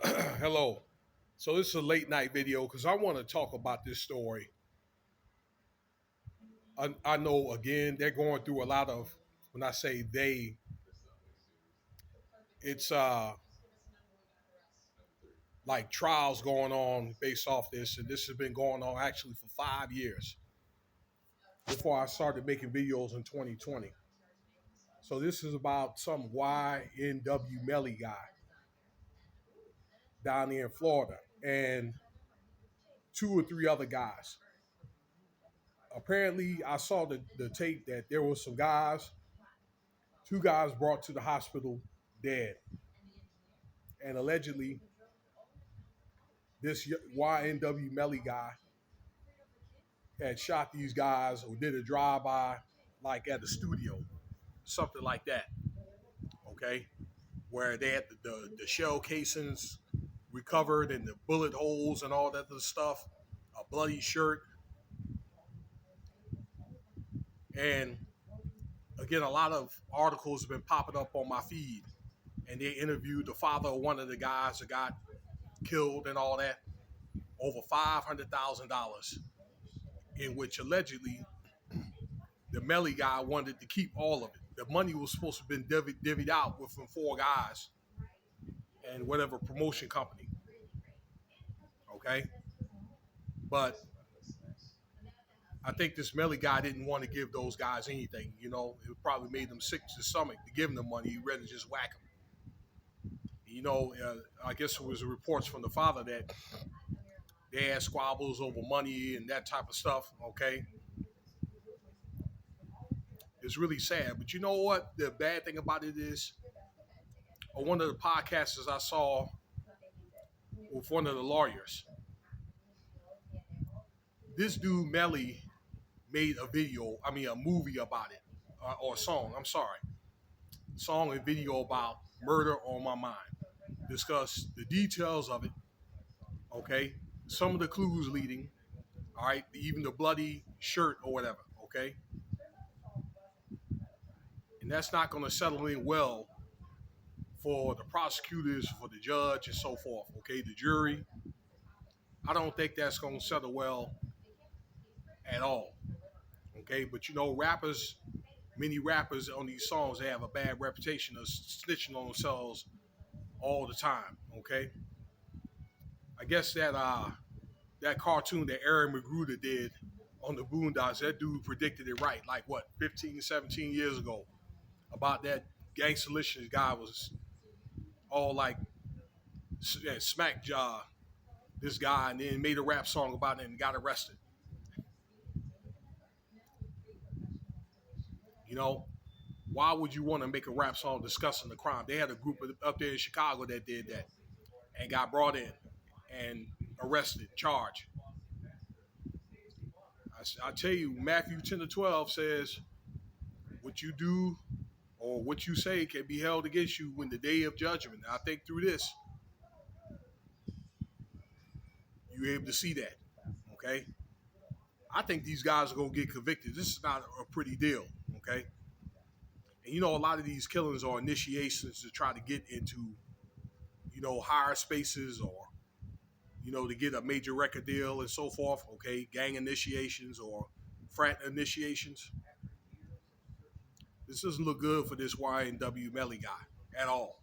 Hello. So this is a late night video because I want to talk about this story. I know again they're going through a lot of when I say they, it's like trials going on based off this, and this has been going on actually for 5 years before I started making videos in 2020. So this is about some YMW Melly guy down there in Florida and two or three other guys. Apparently, I saw the tape that there was some guys, two guys brought to the hospital dead. And allegedly, this YNW Melly guy had shot these guys or did a drive-by like at the studio, something like that. Okay. Where they had the shell casings recovered and the bullet holes and all that other stuff, a bloody shirt. And again, a lot of articles have been popping up on my feed. And they interviewed the father of one of the guys that got killed and all that. Over $500,000, in which allegedly the Melly guy wanted to keep all of it. The money was supposed to have been divvied out with from four guys and whatever promotion company. Okay, but I think this Melly guy didn't want to give those guys anything. You know, it probably made them sick to the stomach to give them the money. He'd rather just whack them. I guess it was reports from the father that they had squabbles over money and that type of stuff. Okay, it's really sad. But you know what? The bad thing about it is, on one of the podcasters I saw with one of the lawyers, this dude Melly made a movie about it, or a song. I'm sorry, song and video about Murder on My Mind. Discuss the details of it. Okay, some of the clues leading. All right, even the bloody shirt or whatever. Okay, and that's not going to settle in well for the prosecutors, for the judge, and so forth. Okay, the jury. I don't think that's going to settle well at all. Okay, but rappers, many rappers on these songs, they have a bad reputation of snitching on themselves all the time. Okay, I guess that cartoon that Aaron McGruder did on the Boondocks, that dude predicted it right, like what, 15, 17 years ago, about that gangsterlicious guy was all like smack jaw this guy, and then made a rap song about it and got arrested. You know, why would you want to make a rap song discussing the crime? They had a group up there in Chicago that did that and got brought in and arrested, charged. I tell you, Matthew 10 to 12 says, what you do or what you say can be held against you when the day of judgment. I think through this, you're able to see that. Okay? I think these guys are going to get convicted. This is not a pretty deal. Okay? And a lot of these killings are initiations to try to get into, higher spaces or, to get a major record deal and so forth. Okay? Gang initiations or frat initiations. This doesn't look good for this YNW Melly guy at all.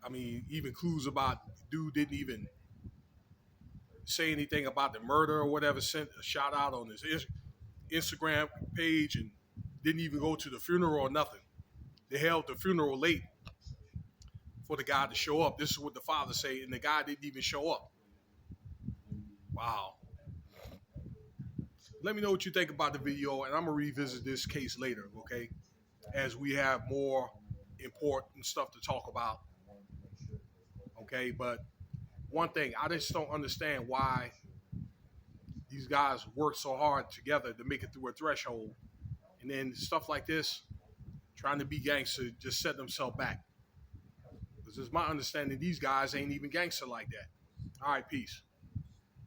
I mean, even clues about dude didn't even say anything about the murder or whatever, sent a shout out on his Instagram page and didn't even go to the funeral or nothing. They held the funeral late for the guy to show up. This is what the father said, and the guy didn't even show up. Wow. Let me know what you think about the video, and I'm going to revisit this case later, okay, as we have more important stuff to talk about, okay? But one thing, I just don't understand why these guys work so hard together to make it through a threshold, and then stuff like this, trying to be gangster, just set themselves back. Because it's my understanding these guys ain't even gangster like that. All right, peace.